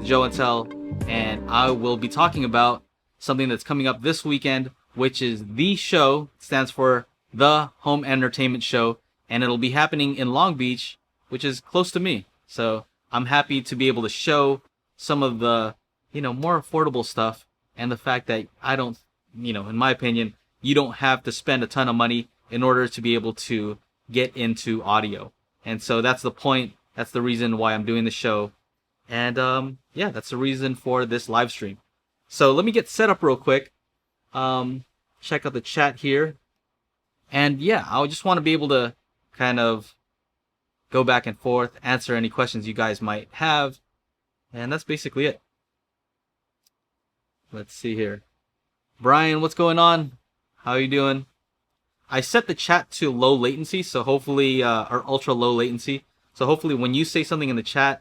with Joe and Tell, and I will be talking about something that's coming up this weekend, which is The Show. It stands for The Home Entertainment Show, and it'll be happening in Long Beach, which is close to me. So I'm happy to be able to show some of the, more affordable stuff, and the fact that I don't, in my opinion, you don't have to spend a ton of money in order to be able to get into audio. And so that's the point. That's the reason why I'm doing the show. And that's the reason for this live stream. So let me get set up real quick. Check out the chat here. And I just want to be able to kind of go back and forth, answer any questions you guys might have. And that's basically it. Let's see here. Brian, what's going on? How are you doing? I set the chat to low latency, so hopefully, or ultra low latency. So hopefully when you say something in the chat,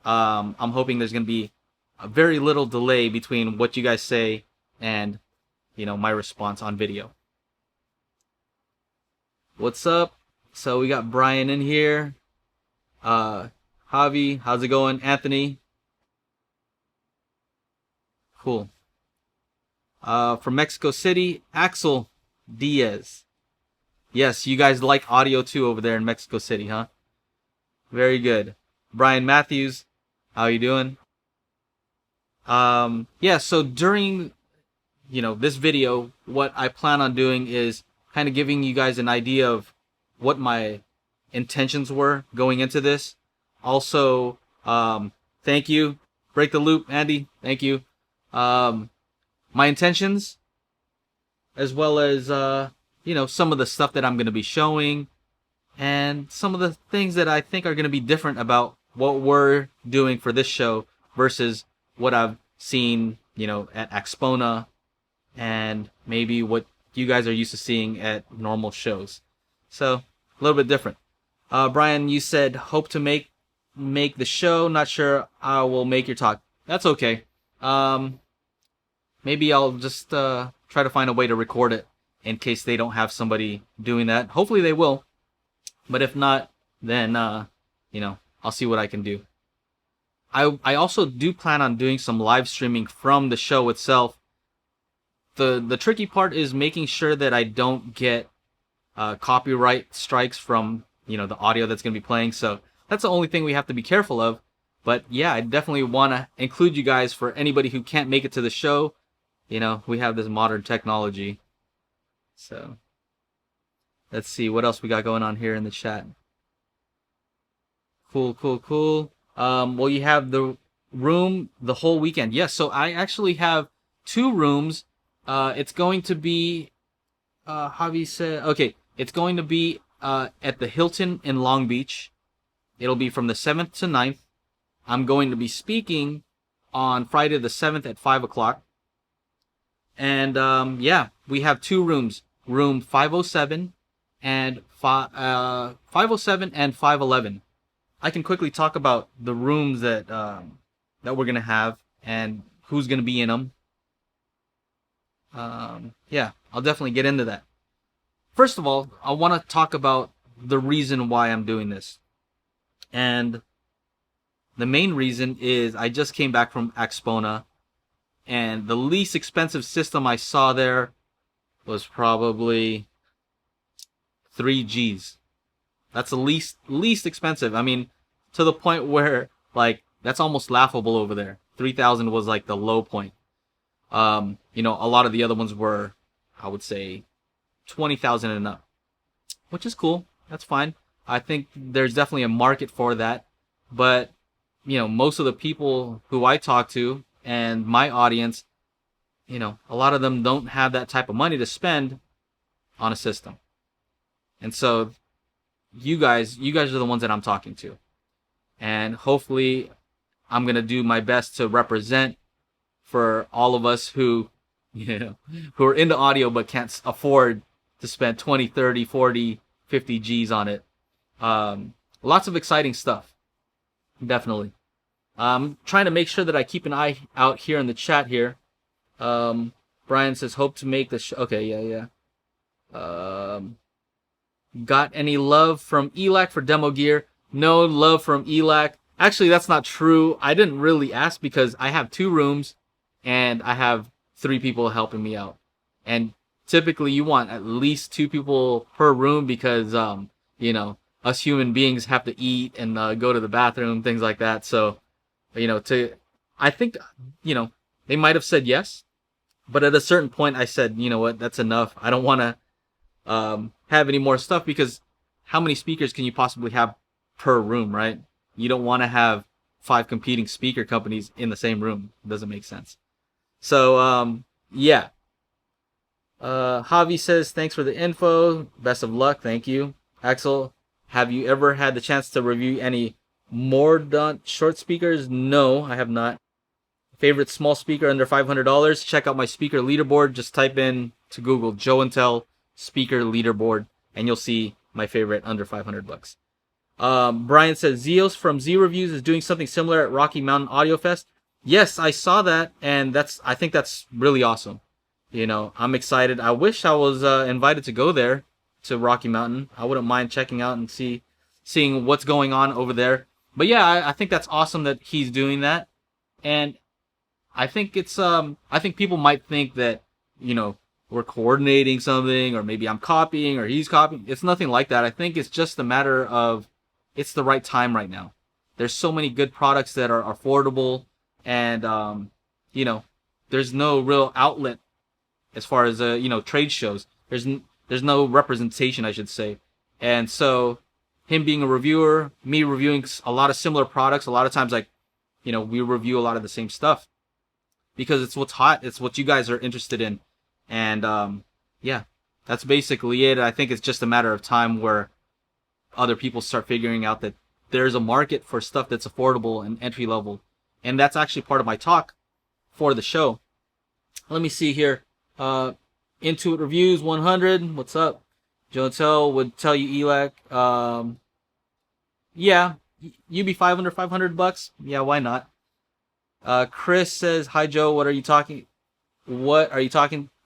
I'm hoping there's going to be a very little delay between what you guys say and, my response on video. What's up? So we got Brian in here. Javi, how's it going? Anthony. Cool. From Mexico City, Axel Diaz. Yes, you guys like audio too over there in Mexico City, huh? Very good. Brian Matthews, how you doing? So during, this video, what I plan on doing is kind of giving you guys an idea of what my intentions were going into this. Also, thank you. Break the loop, Andy. Thank you. My intentions, as well as, some of the stuff that I'm going to be showing, and some of the things that I think are going to be different about what we're doing for this show versus what I've seen, at Axpona, and maybe what you guys are used to seeing at normal shows. So, a little bit different. Brian, you said hope to make the show. Not sure I will make your talk. That's okay. Maybe I'll just try to find a way to record it in case they don't have somebody doing that. Hopefully they will. But if not, then, I'll see what I can do. I also do plan on doing some live streaming from the show itself. The tricky part is making sure that I don't get copyright strikes from, the audio that's going to be playing. So that's the only thing we have to be careful of. But I definitely want to include you guys for anybody who can't make it to the show. We have this modern technology. So let's see what else we got going on here in the chat. Cool. Well, you have the room the whole weekend. Yes, so I actually have 2 rooms. It's going to be, Javi said, okay, it's going to be at the Hilton in Long Beach. It'll be from the 7th to 9th. I'm going to be speaking on Friday the 7th at 5 o'clock. And, we have 2 rooms. Room 507 and 507 and 511. I can quickly talk about the rooms that we're going to have and who's going to be in them. I'll definitely get into that. First of all, I want to talk about the reason why I'm doing this. And the main reason is I just came back from Axpona, and the least expensive system I saw there was probably 3Gs. That's the least expensive. I mean, to the point where, that's almost laughable over there. 3,000 was, the low point. A lot of the other ones were, I would say, 20,000 and up. Which is cool. That's fine. I think there's definitely a market for that. But, most of the people who I talk to and my audience, a lot of them don't have that type of money to spend on a system. And so you guys are the ones that I'm talking to. And hopefully I'm going to do my best to represent for all of us who are into audio but can't afford to spend 20, 30, 40, 50 G's on it. Lots of exciting stuff. Definitely. I'm trying to make sure that I keep an eye out here in the chat here. Brian says, hope to make the show. Okay, yeah. Got any love from ELAC for demo gear? No love from ELAC. Actually, that's not true. I didn't really ask because I have 2 rooms and I have 3 people helping me out. And typically you want at least 2 people per room because, you know, us human beings have to eat and go to the bathroom, things like that. So, I think, you know, they might have said yes, but at a certain point I said, you know what, that's enough. I don't want to have any more stuff because how many speakers can you possibly have per room, right? You don't want to have 5 competing speaker companies in the same room. It doesn't make sense. So, yeah. Javi says, thanks for the info. Best of luck. Thank you. Axel, have you ever had the chance to review any Mordaunt short speakers? No, I have not. Favorite small speaker under $500? Check out my speaker leaderboard. Just type in to Google Joe and Tell speaker leaderboard, and you'll see my favorite under $500. Brian says Zeos from Z Reviews is doing something similar at Rocky Mountain Audio Fest. Yes, I saw that, and I think that's really awesome. You know, I'm excited. I wish I was invited to go there to Rocky Mountain. I wouldn't mind checking out and seeing what's going on over there. But yeah, I think that's awesome that he's doing that, and I think I think people might think that, you know, we're coordinating something, or maybe I'm copying or he's copying. It's nothing like that. I think it's just a matter of it's the right time right now. There's so many good products that are affordable, and you know, there's no real outlet as far as trade shows. There's no representation, I should say. And so him being a reviewer, me reviewing a lot of similar products, a lot of times, like, you know, we review a lot of the same stuff because it's what's hot. It's what you guys are interested in. And yeah, that's basically it. I think it's just a matter of time where other people start figuring out that there's a market for stuff that's affordable and entry level. And that's actually part of my talk for the show. Let me see here. Intuit Reviews 100. What's up? Jotel would tell you ELAC. Yeah, UB5 under $500. Yeah, why not? Chris says, hi Joe, what are you talking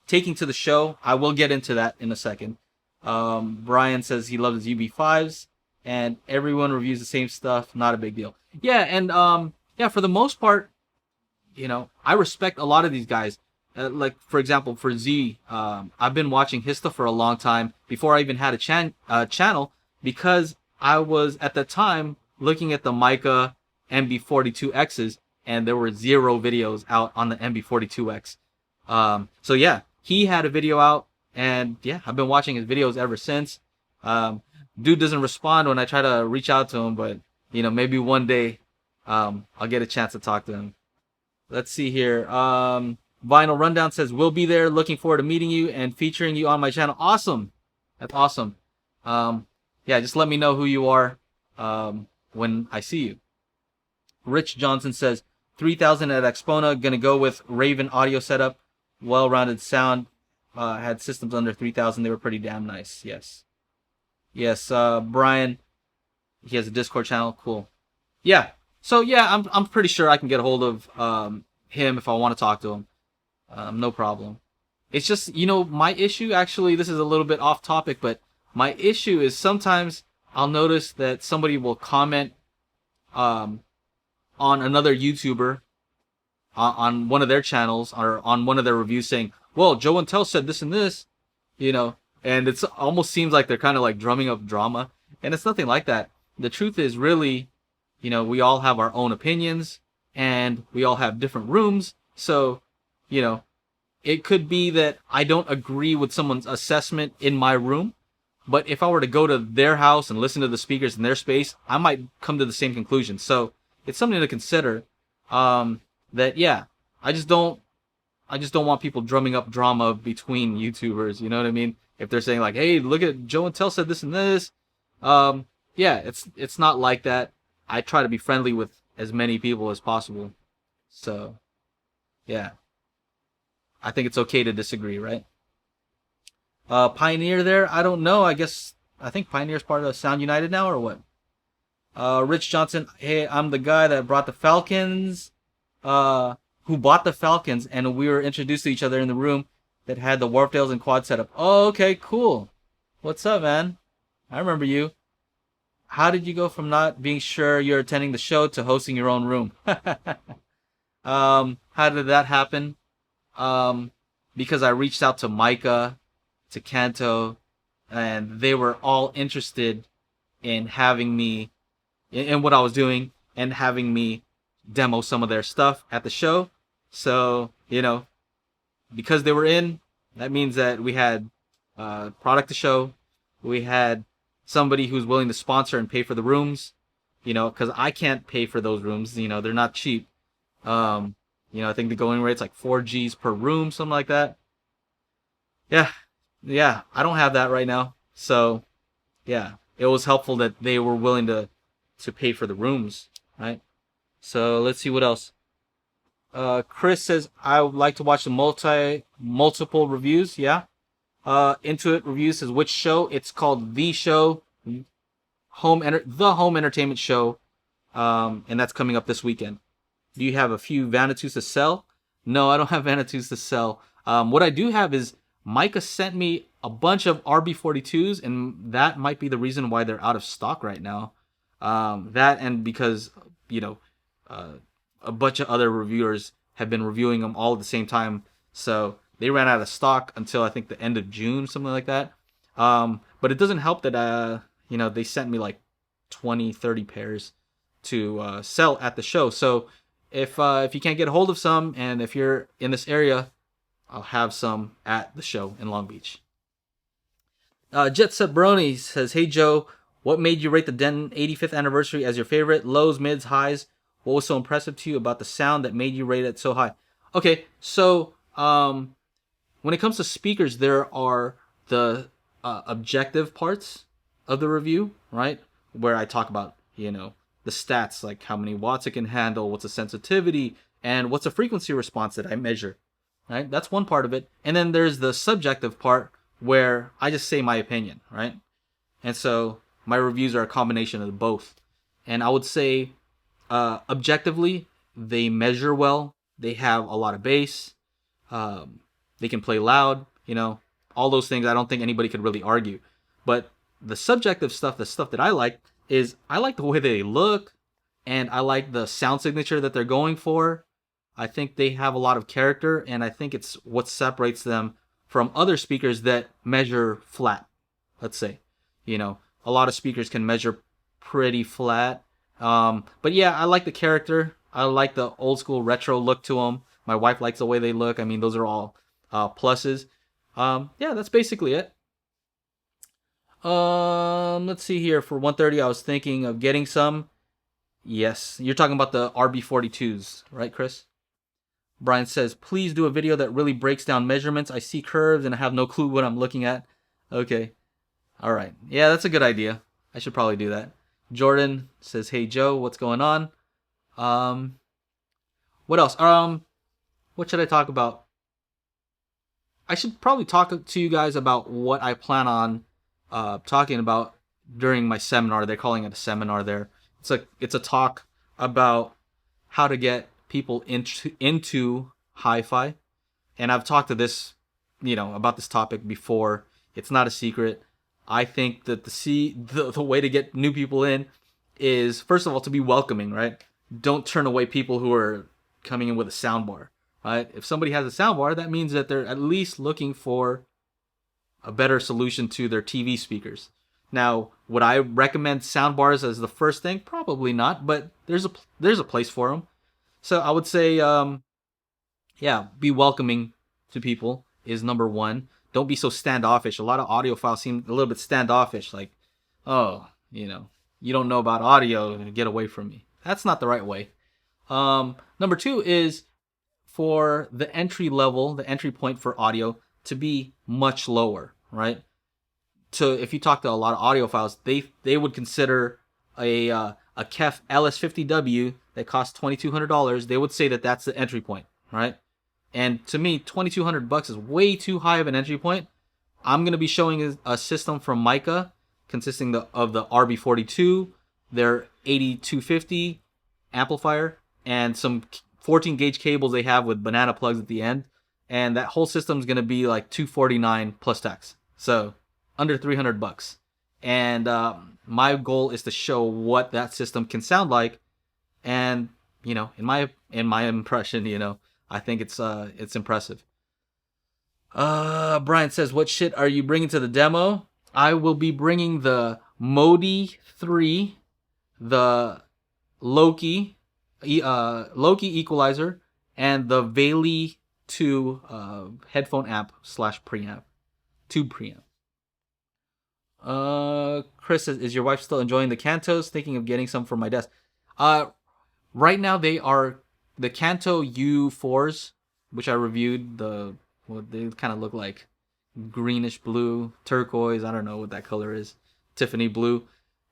taking to the show? I will get into that in a second. Brian says he loves his UB5s and everyone reviews the same stuff. Not a big deal. Yeah, and yeah, for the most part, you know, I respect a lot of these guys. Like, for example, for Z, I've been watching his stuff for a long time before I even had a channel, because I was at the time looking at the Mica MB42Xs and there were 0 videos out on the MB42X. So yeah, he had a video out, and yeah, I've been watching his videos ever since. Dude doesn't respond when I try to reach out to him, but you know, maybe one day I'll get a chance to talk to him. Let's see here. Vinyl Rundown says, we'll be there. Looking forward to meeting you and featuring you on my channel. Awesome. That's awesome. Yeah, just let me know who you are when I see you. Rich Johnson says, 3000 at Expona. Gonna go with Raven audio setup. Well-rounded sound. Had systems under 3000. They were pretty damn nice. Yes. Yes, Brian, he has a Discord channel. Cool. Yeah. So yeah, I'm pretty sure I can get a hold of him if I want to talk to him. No problem. It's just, you know, my issue, actually, this is a little bit off topic, but my issue is sometimes I'll notice that somebody will comment on another YouTuber on one of their channels or on one of their reviews saying, well, Joe and Tell said this and this, you know, and it almost seems like they're kind of like drumming up drama, and it's nothing like that. The truth is, really, you know, we all have our own opinions and we all have different rooms. So, you know, it could be that I don't agree with someone's assessment in my room, but if I were to go to their house and listen to the speakers in their space, I might come to the same conclusion. So it's something to consider. That yeah, I just don't want people drumming up drama between YouTubers. You know what I mean? If they're saying like, hey, look at Joe and Tell said this and this. Yeah, it's not like that. I try to be friendly with as many people as possible. So, yeah. I think it's okay to disagree, right? Pioneer there, I don't know. I think Pioneer's part of Sound United now, or what? Rich Johnson, hey, I'm the guy that brought the Falcons, who bought the Falcons, and we were introduced to each other in the room that had the Wharfdales and quad setup. Oh, okay, cool. What's up, man? I remember you. how did you go from not being sure you're attending the show to hosting your own room? How did that happen? Um, because I reached out to Micah, to Kanto, and they were all interested in having me in what I was doing and having me demo some of their stuff at the show. So, because they were in, that means that we had product to show. We had somebody who's willing to sponsor and pay for the rooms, because I can't pay for those rooms. They're not cheap. I think the going rate's like 4Gs per room, something like that. Yeah, yeah, I don't have that right now. So, yeah, it was helpful that they were willing to pay for the rooms, right? So let's see what else. Chris says I would like to watch the multiple reviews. Yeah. Intuit Reviews says which show? It's called The Show, the Home Entertainment Show, and that's coming up this weekend. Do you have a few Vanitus to sell? No, I don't have Vanitus to sell. What I do have is Micah sent me a bunch of RB42s, and that might be the reason why they're out of stock right now. That and because uh, a bunch of other reviewers have been reviewing them all at the same time, so they ran out of stock until I think the end of June, something like that. But it doesn't help that they sent me like 20, 30 pairs to sell at the show. So if you can't get a hold of some, and if you're in this area, I'll have some at the show in Long Beach. Jet Set Brony says, "Hey Joe, what made you rate the Denton 85th anniversary as your favorite? Lows, mids, highs? What was so impressive to you about the sound that made you rate it so high?" Okay, so when it comes to speakers, there are the objective parts of the review, right? Where I talk about, the stats, like how many watts it can handle, what's the sensitivity, and what's the frequency response that I measure, right? That's one part of it. And then there's the subjective part where I just say my opinion, right? And so my reviews are a combination of both. And I would say, objectively, they measure well. They have a lot of bass. They can play loud, all those things. I don't think anybody could really argue. But the subjective stuff, the stuff that I like, is I like the way they look, and I like the sound signature that they're going for. I think they have a lot of character, and I think it's what separates them from other speakers that measure flat, let's say. A lot of speakers can measure pretty flat. But yeah, I like the character. I like the old school retro look to them. My wife likes the way they look. I mean, those are all pluses. Yeah, that's basically it. Let's see here. For 130, I was thinking of getting some. Yes, you're talking about the RB42s, right, Chris? Brian says, please do a video that really breaks down measurements. I see curves and I have no clue what I'm looking at. Okay. All right. Yeah, that's a good idea. I should probably do that. Jordan says, hey, Joe, what's going on? What else? What should I talk about? I should probably talk to you guys about what I plan on talking about during my seminar. They're calling it a seminar there. It's a talk about how to get people into hi-fi. And I've talked to this, about this topic before. It's not a secret. I think that the way to get new people in is, first of all, to be welcoming, right? Don't turn away people who are coming in with a soundbar, right? If somebody has a soundbar, that means that they're at least looking for a better solution to their TV speakers. Now, would I recommend soundbars as the first thing? Probably not, but there's a place for them. So I would say, be welcoming to people is number one. Don't be so standoffish. A lot of audiophiles seem a little bit standoffish, like, oh, you don't know about audio, get away from me. That's not the right way. Number two is for the entry point for audio to be much lower, right? So if you talk to a lot of audiophiles, they would consider a KEF LS50W that costs $2,200. They would say that that's the entry point, right? And to me, $2,200 is way too high of an entry point. I'm going to be showing a system from Micah consisting of the RB42, their 8250 amplifier, and some 14 gauge cables they have with banana plugs at the end. And that whole system is going to be like $249 plus tax. So under $300. And my goal is to show what that system can sound like, and in my impression, I think it's impressive. Brian says, what shit are you bringing to the demo? I will be bringing the Modi 3, the Loki equalizer, and the Valley 2 headphone amp / preamp, tube preamp. Chris says, is your wife still enjoying the Kantos? Thinking of getting some for my desk. Right now they are the Kanto U4s, which I reviewed. They kind of look like greenish blue, turquoise. I don't know what that color is. Tiffany blue.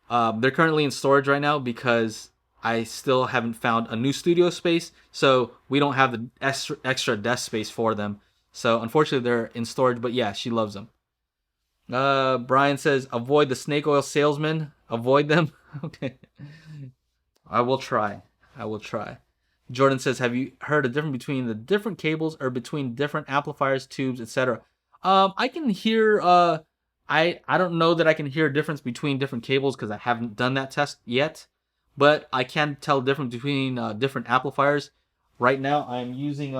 They're currently in storage right now because I still haven't found a new studio space, so we don't have the extra desk space for them. So unfortunately, they're in storage. But yeah, she loves them. Brian says, avoid the snake oil salesman. Avoid them. Okay. I will try. Jordan says, have you heard a difference between the different cables or between different amplifiers, tubes, etc.? I can hear, I don't know that I can hear a difference between different cables because I haven't done that test yet, but I can tell the difference between different amplifiers. Right now, I'm using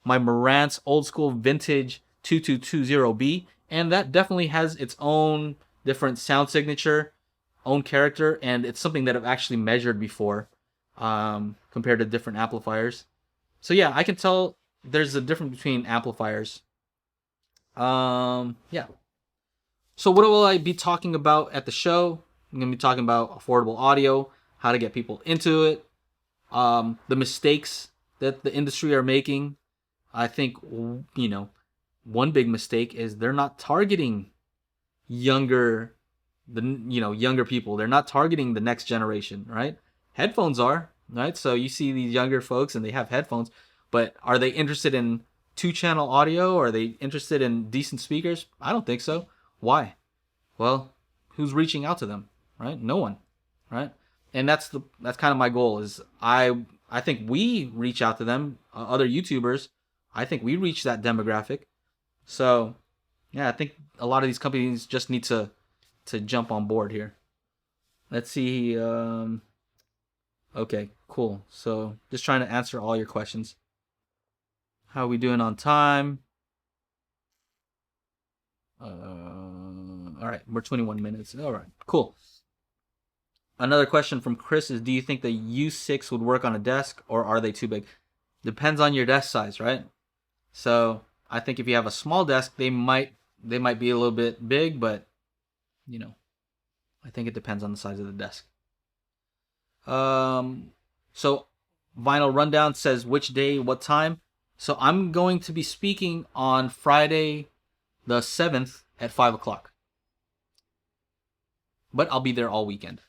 my Marantz old school vintage 2220B, and that definitely has its own different sound signature, own character, and it's something that I've actually measured before. Compared to different amplifiers. So yeah, I can tell there's a difference between amplifiers. Yeah. So what will I be talking about at the show? I'm going to be talking about affordable audio, how to get people into it, the mistakes that the industry are making. I think, one big mistake is they're not targeting younger people. They're not targeting the next generation, right? Headphones are, right? So you see these younger folks and they have headphones, but are they interested in 2-channel audio? Or are they interested in decent speakers? I don't think so. Why? Well, who's reaching out to them, right? No one, right? And that's kind of my goal is I think we reach out to them, other YouTubers. I think we reach that demographic. So, yeah, I think a lot of these companies just need to jump on board here. Let's see. Okay, cool. So just trying to answer all your questions. How are we doing on time? All right, we're 21 minutes. All right, cool. Another question from Chris is, do you think the U6 would work on a desk, or are they too big? Depends on your desk size, right? So I think if you have a small desk, they might be a little bit big, but I think it depends on the size of the desk. So Vinyl Rundown says which day, what time. So I'm going to be speaking on Friday the 7th at 5 o'clock. But I'll be there all weekend.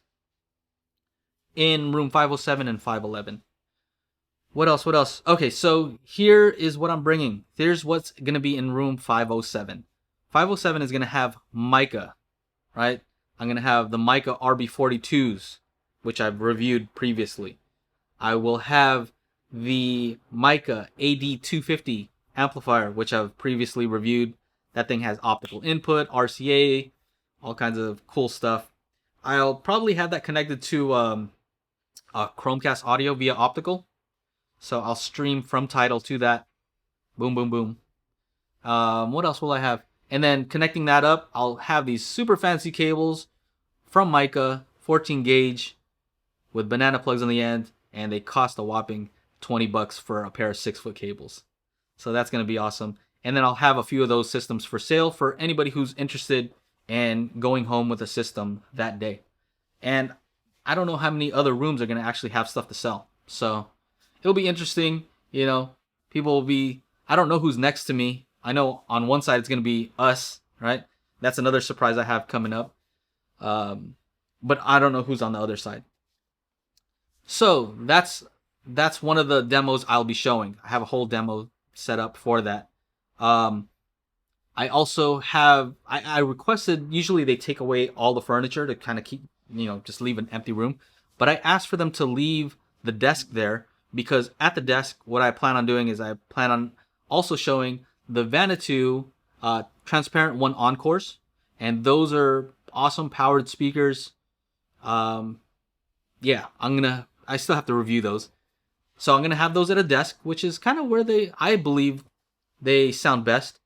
In room 507 and 511. What else? Okay, so here is what I'm bringing. Here's what's going to be in room 507. 507 is going to have mica, right? I'm going to have the mica RB42s, which I've reviewed previously. I will have the mica AD250 amplifier, which I've previously reviewed. That thing has optical input, RCA, all kinds of cool stuff. I'll probably have that connected to a Chromecast audio via optical. So I'll stream from Tidal to that. Boom, boom, boom. What else will I have? And then connecting that up, I'll have these super fancy cables from mica, 14 gauge, with banana plugs on the end, and they cost a whopping $20 for a pair of 6-foot cables. So that's going to be awesome. And then I'll have a few of those systems for sale for anybody who's interested in going home with a system that day. And I don't know how many other rooms are going to actually have stuff to sell. So it'll be interesting. People will be, I don't know who's next to me. I know on one side it's going to be us, right? That's another surprise I have coming up. But I don't know who's on the other side. So that's one of the demos I'll be showing. I have a whole demo set up for that. I also have, I requested, usually they take away all the furniture to kind of keep, just leave an empty room. But I asked for them to leave the desk there because at the desk, what I plan on doing is I plan on also showing the Vanatu Transparent 1 Encores. And those are awesome powered speakers. Um, yeah, I still have to review those. So I'm gonna have those at a desk, which is kind of where I believe they sound best.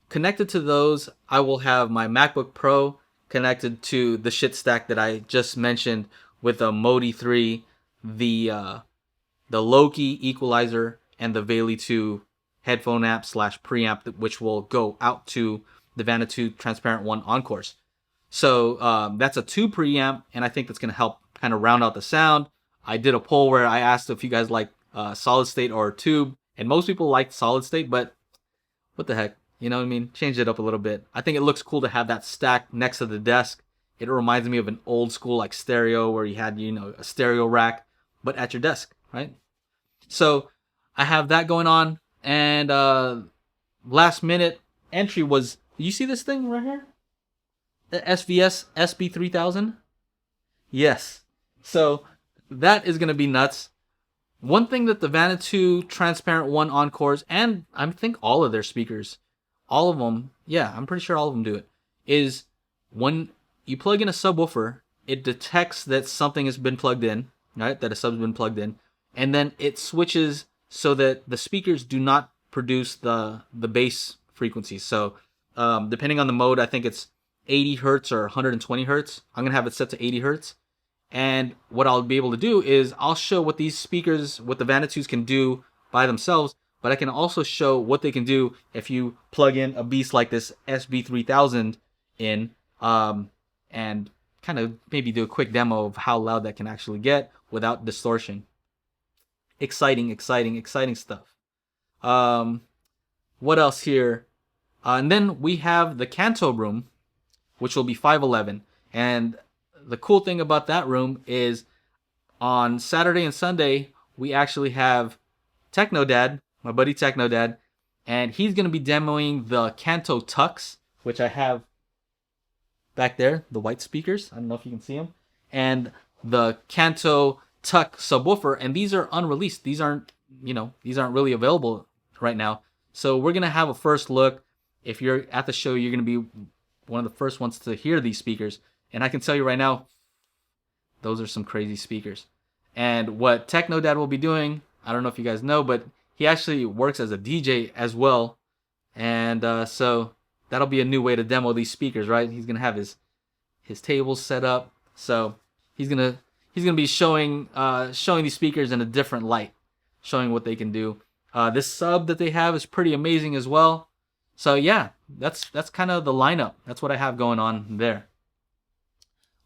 Connected to those, I will have my MacBook Pro connected to the shit stack that I just mentioned with a Modi 3, the Loki equalizer, and the Valley 2 headphone amp slash preamp, which will go out to the Vanna2 Transparent 1 Encores. So that's a 2 preamp, and I think that's going to help kind of round out the sound. I did a poll where I asked if you guys like solid state or tube, and most people liked solid state, but what the heck? You know what I mean? Change it up a little bit. I think it looks cool to have that stack next to the desk. It reminds me of an old school like stereo where you had, a stereo rack, but at your desk, right? So I have that going on. And last minute entry was, you see this thing right here? The SVS SB3000? Yes. So that is going to be nuts. One thing that the Vanna2 Transparent 1 Encores, and I think all of their speakers, all of them, yeah, I'm pretty sure all of them do it, is when you plug in a subwoofer, it detects that something has been plugged in, right? That a sub's been plugged in, and then it switches so that the speakers do not produce the bass frequencies. So depending on the mode, I think it's 80 hertz or 120 hertz. I'm going to have it set to 80 hertz. And what I'll be able to do is I'll show what these speakers, what the Vanna2s can do by themselves, but I can also show what they can do if you plug in a beast like this SB3000 in, and kind of maybe do a quick demo of how loud that can actually get without distortion. Exciting stuff. What else here? And then we have the Kanto room, which will be 511. And the cool thing about that room is on Saturday and Sunday, we actually have Technodad, my buddy Technodad, and he's going to be demoing the Kanto Tux, which I have back there, the white speakers. I don't know if you can see them. And the Kanto Tux subwoofer, and these are unreleased. These aren't really available right now. So we're going to have a first look. If you're at the show, you're going to be one of the first ones to hear these speakers. And I can tell you right now, those are some crazy speakers. And what Technodad will be doing, I don't know if you guys know, but he actually works as a DJ as well. And so that'll be a new way to demo these speakers, right? He's gonna have his tables set up. So he's gonna be showing these speakers in a different light, showing what they can do. This sub that they have is pretty amazing as well. So yeah, that's kind of the lineup. That's what I have going on there.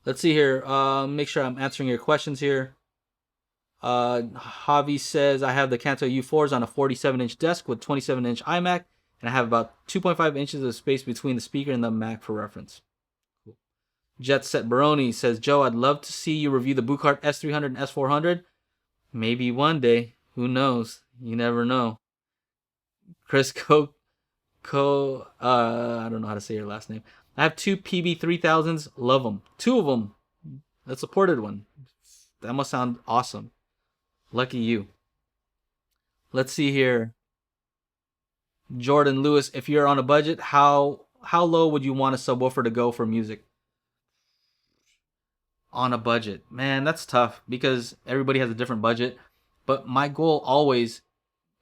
Let's see here. Make sure I'm answering your questions here. Javi says, I have the Kanto U4s on a 47-inch desk with 27-inch iMac, and I have about 2.5 inches of space between the speaker and the Mac for reference. Cool. Jet Set Baroni says, Joe, I'd love to see you review the Buchart S300 and S400. Maybe one day. Who knows? You never know. Chris I don't know how to say your last name. I have 2 PB3000s. Love them. 2 of them. That supported one. That must sound awesome. Lucky you. Let's see here. Jordan Lewis, if you're on a budget, how low would you want a subwoofer to go for music? On a budget. Man, that's tough because everybody has a different budget. But my goal always,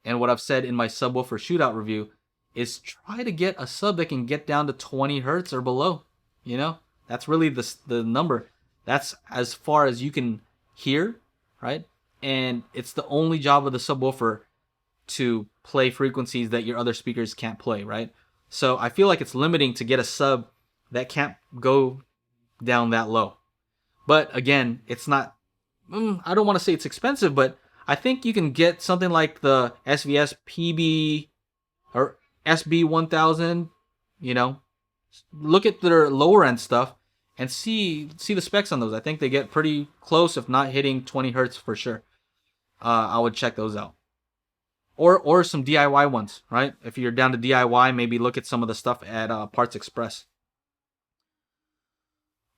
and what I've said in my subwoofer shootout review, is try to get a sub that can get down to 20 hertz or below. That's really the number. That's as far as you can hear, right? And it's the only job of the subwoofer to play frequencies that your other speakers can't play, right? So I feel like it's limiting to get a sub that can't go down that low. But again, it's not, I don't want to say it's expensive, but I think you can get something like the SVS PB or SB1000, look at their lower end stuff and see the specs on those. I think they get pretty close, if not hitting 20 hertz for sure. I would check those out. Or some DIY ones, right? If you're down to DIY, maybe look at some of the stuff at Parts Express.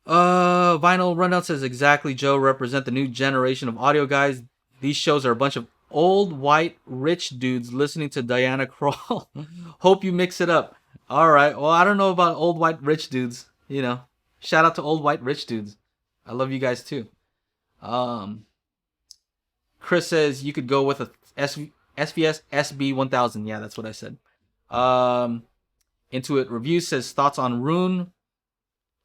Vinyl Rundown says, exactly, Joe, represent the new generation of audio guys. These shows are a bunch of old white rich dudes listening to Diana Krall. Hope you mix it up. All right. Well, I don't know about old white rich dudes. Shout out to old white rich dudes. I love you guys too. Um, Chris says you could go with a SVS SB1000. Yeah, that's what I said. Um, Intuit Review says thoughts on Rune.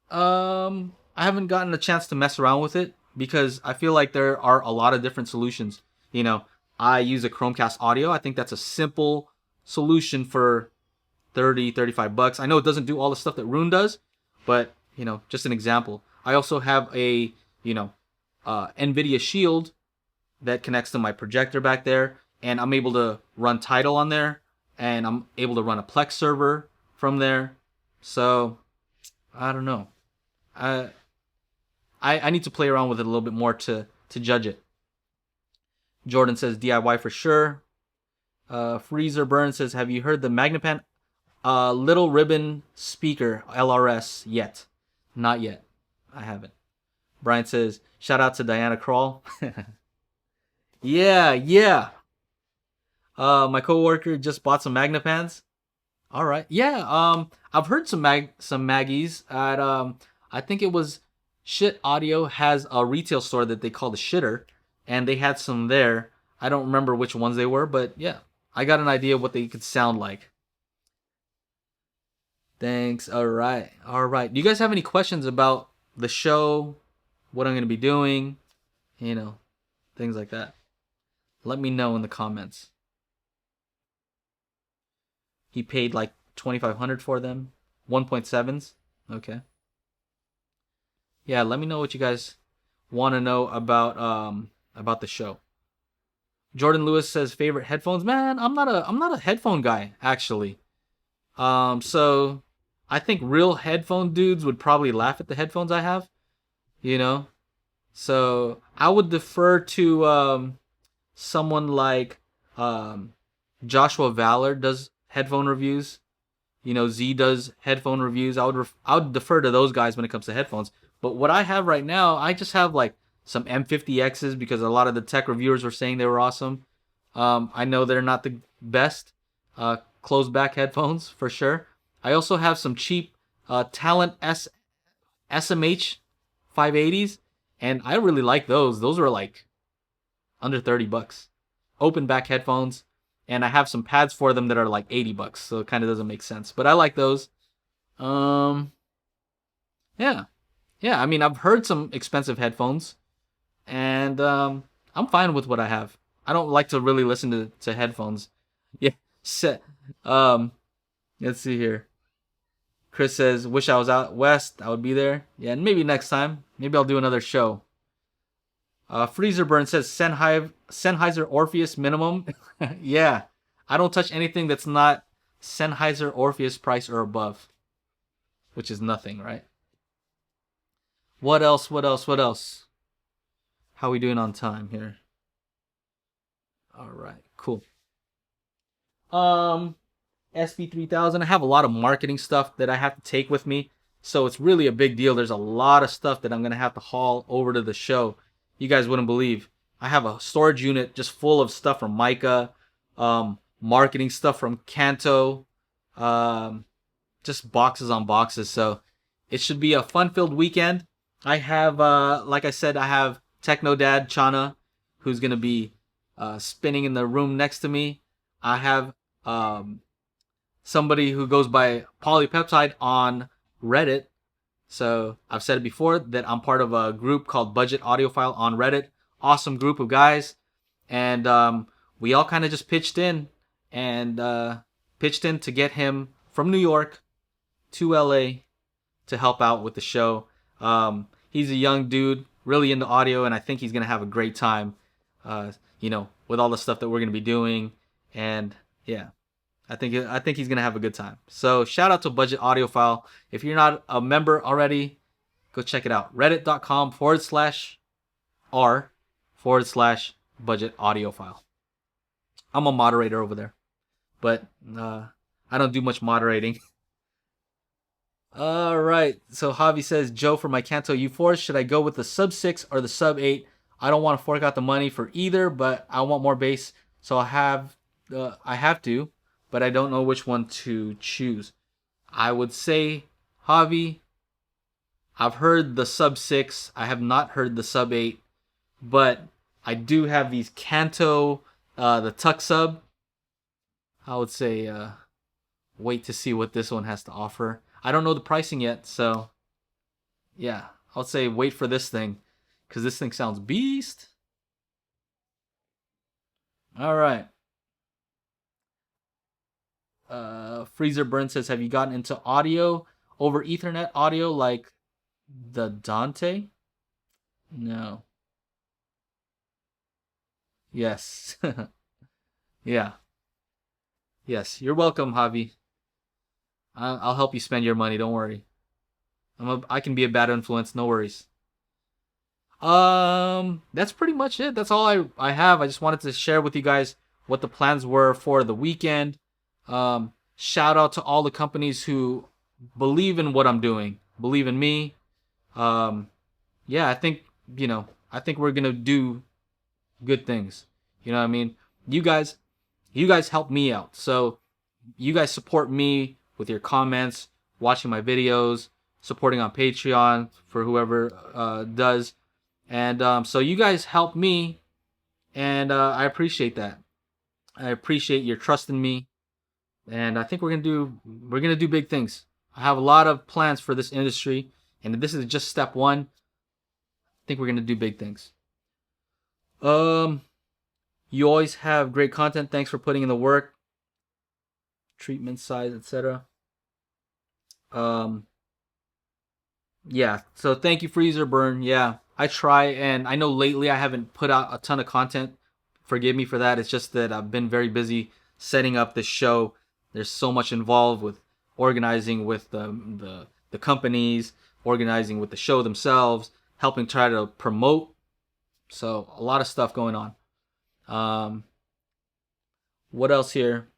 I haven't gotten a chance to mess around with it because I feel like there are a lot of different solutions. You know, I use a Chromecast audio. I think that's a simple solution for 30, 35 bucks. I know it doesn't do all the stuff that Rune does, but just an example. I also have a, you know, NVIDIA Shield that connects to my projector back there, and I'm able to run Tidal on there, and I'm able to run a Plex server from there. So I don't know. I I need to play around with it a little bit more to judge it. Jordan says DIY for sure. Freezer Burn says, have you heard the Magnapan Little Ribbon Speaker LRS yet? Not yet. I haven't. Brian says, shout out to Diana Krall. Yeah. My coworker just bought some Magnapans. All right. Yeah. I've heard some Maggies at I think it was Shit Audio has a retail store that they call the Shitter, and they had some there. I don't remember which ones they were, but yeah, I got an idea of what they could sound like. Thanks. All right. Do you guys have any questions about the show? What I'm gonna be doing? Things like that. Let me know in the comments. He paid like 2,500 for them. 1.7s. Okay. Yeah, let me know what you guys want to know about the show. Jordan Lewis says favorite headphones. Man, I'm not a headphone guy actually. So I think real headphone dudes would probably laugh at the headphones I have. You know, so I would defer to someone like Joshua Valor does headphone reviews. Z does headphone reviews. I would defer to those guys when it comes to headphones. But what I have right now, I just have like some M50Xs because a lot of the tech reviewers were saying they were awesome. I know they're not the best closed back headphones for sure. I also have some cheap Talent SMH 580s, and I really like those. Those were like under 30 bucks. Open back headphones, and I have some pads for them that are like 80 bucks, so it kind of doesn't make sense. But I like those. Yeah. Yeah, I mean, I've heard some expensive headphones, and I'm fine with what I have. I don't like to really listen to headphones. Yeah, set. Um, let's see here. Chris says, "Wish I was out west. I would be there." Yeah, and maybe next time. Maybe I'll do another show. Freezer Burn says, Sennheiser Orpheus minimum." Yeah, I don't touch anything that's not Sennheiser Orpheus price or above, which is nothing, right? What else? How we doing on time here? All right, cool. Um, SB3000. I have a lot of marketing stuff that I have to take with me, so it's really a big deal. There's a lot of stuff that I'm gonna have to haul over to the show. You guys wouldn't believe. I have a storage unit just full of stuff from Micah, marketing stuff from Kanto, um, just boxes on boxes. So it should be a fun-filled weekend. I have, like I said, I have Techno Dad Chana, who's gonna be spinning in the room next to me. I have somebody who goes by Polypeptide on Reddit. So I've said it before that I'm part of a group called Budget Audiophile on Reddit. Awesome group of guys, and we all kind of just pitched in to get him from New York to LA to help out with the show. He's a young dude, really into audio, and I think he's gonna have a great time. With all the stuff that we're gonna be doing, and yeah, I think he's gonna have a good time. So shout out to Budget Audiophile. If you're not a member already, go check it out. Reddit.com/r/budget audiophile. I'm a moderator over there, but I don't do much moderating. All right. So Javi says, Joe, for my Kanto U4, should I go with the sub 6 or the sub 8? I don't want to fork out the money for either, but I want more bass, so I have to, but I don't know which one to choose. I would say, Javi, I've heard the Sub 6. I have not heard the Sub 8, but I do have these Kanto, the Tuck Sub. I would say wait to see what this one has to offer. I don't know the pricing yet, so yeah, I would say wait for this thing because this thing sounds beast. All right. Freezer Burn says, have you gotten into audio over Ethernet audio like the Dante? No. Yes. Yeah. Yes. You're welcome, Javi. I'll help you spend your money. Don't worry. I can be a bad influence. No worries. That's pretty much it. That's all I have. I just wanted to share with you guys what the plans were for the weekend. Shout out to all the companies who believe in what I'm doing, believe in me. Yeah, I think, I think we're gonna do good things. You know what I mean? You guys, you guys help me out. So you guys support me with your comments, watching my videos, supporting on Patreon for whoever does. And so you guys help me, and I appreciate that. I appreciate your trust in me, and I think we're gonna do big things. I have a lot of plans for this industry, and this is just step one. I think we're gonna do big things. Um, you always have great content. Thanks for putting in the work, treatment size, etc. Um, yeah. So thank you, Freezer Burn. Yeah, I try, and I know lately I haven't put out a ton of content. Forgive me for that. It's just that I've been very busy setting up this show. There's so much involved with organizing with the companies, organizing with the show themselves, helping try to promote. So a lot of stuff going on. Um, what else here?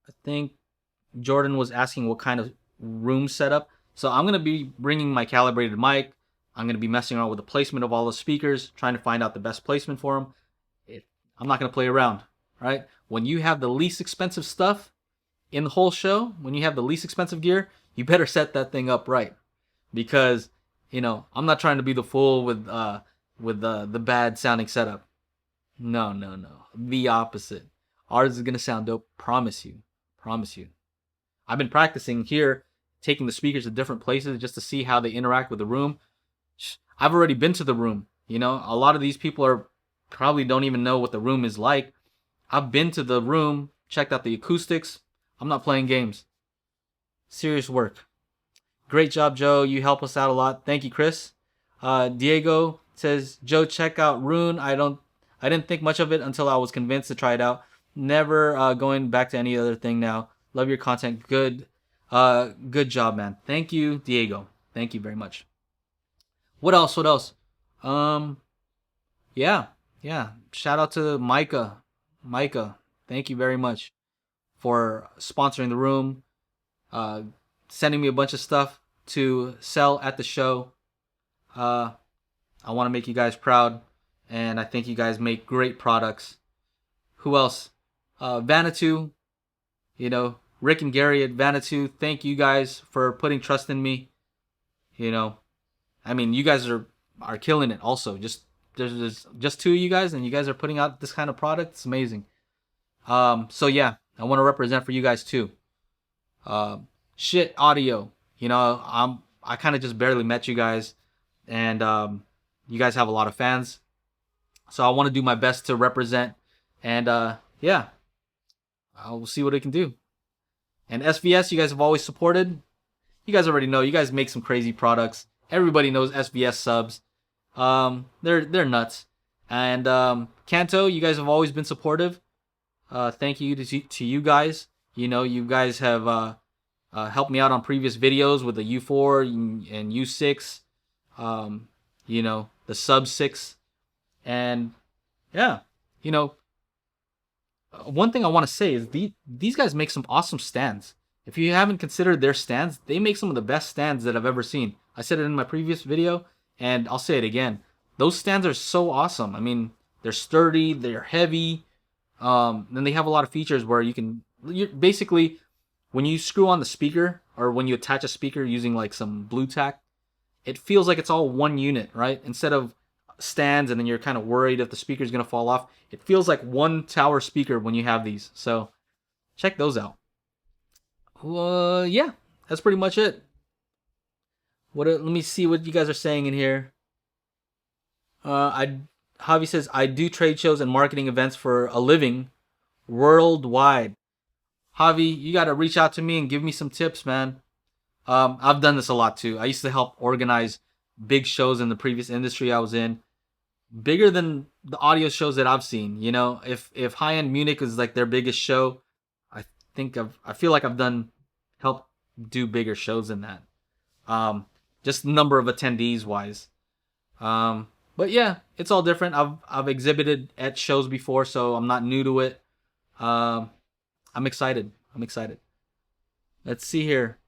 I think Jordan was asking what kind of room setup. So I'm gonna be bringing my calibrated mic. I'm gonna be messing around with the placement of all the speakers, trying to find out the best placement for them. I'm not gonna play around, right? When you have the least expensive stuff in the whole show, when you have the least expensive gear, you better set that thing up right, because I'm not trying to be the fool with the bad sounding setup. No, no, no. The opposite. Ours is gonna sound dope. Promise you. Promise you. I've been practicing here, taking the speakers to different places just to see how they interact with the room. I've already been to the room. A lot of these people are probably don't even know what the room is like. I've been to the room, checked out the acoustics. I'm not playing games. Serious work. Great job, Joe. You help us out a lot. Thank you, Chris. Diego says, Joe, check out Rune. I didn't think much of it until I was convinced to try it out. Never going back to any other thing now. Love your content. Good job, man. Thank you, Diego. Thank you very much. What else? What else? Yeah. Shout out to Micah. Micah, thank you very much for sponsoring the room, sending me a bunch of stuff to sell at the show. I want to make you guys proud, and I think you guys make great products. Who else? Vanatu, Rick and Gary at Vanatu. Thank you guys for putting trust in me. You guys are killing it. Also, there's just two of you guys, and you guys are putting out this kind of product. It's amazing. So yeah, I want to represent for you guys too. Shit audio. I kind of just barely met you guys, and you guys have a lot of fans. So I want to do my best to represent, and yeah, I'll see what I can do. And SVS, you guys have always supported. You guys already know. You guys make some crazy products. Everybody knows SVS subs. They're nuts. And Kanto, you guys have always been supportive. Thank you to you guys. You guys have helped me out on previous videos with the U4 and U6. The sub 6. And yeah, one thing I want to say is these guys make some awesome stands. If you haven't considered their stands, they make some of the best stands that I've ever seen. I said it in my previous video, and I'll say it again. Those stands are so awesome. They're sturdy, they're heavy. Then they have a lot of features where you're basically, when you screw on the speaker, or when you attach a speaker using like some blue tack, it feels like it's all one unit, right? Instead of stands and then you're kind of worried if the speaker's going to fall off. It feels like one tower speaker when you have these. So check those out. Yeah, that's pretty much it. Let me see what you guys are saying in here. Javi says, I do trade shows and marketing events for a living worldwide. Javi, you got to reach out to me and give me some tips, man. I've done this a lot too. I used to help organize big shows in the previous industry I was in. Bigger than the audio shows that I've seen. You know, if High End Munich is like their biggest show, I feel like I've helped do bigger shows than that. Just number of attendees wise. But yeah, it's all different. I've exhibited at shows before, so I'm not new to it. I'm excited. Let's see here.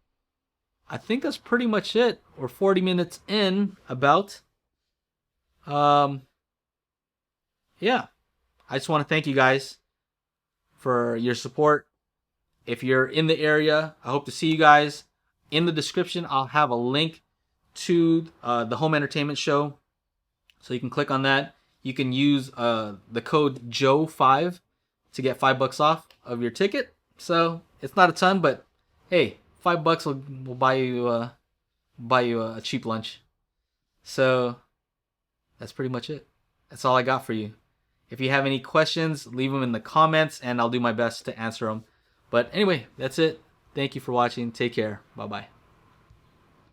I think that's pretty much it. We're 40 minutes in about. Yeah. I just want to thank you guys for your support. If you're in the area, I hope to see you guys. In the description, I'll have a link to the home entertainment show. So you can click on that. You can use the code JOE5 to get $5 off of your ticket. So it's not a ton, but hey, $5 will buy you a cheap lunch. So that's pretty much it. That's all I got for you. If you have any questions, leave them in the comments and I'll do my best to answer them. But anyway, that's it. Thank you for watching. Take care. Bye-bye.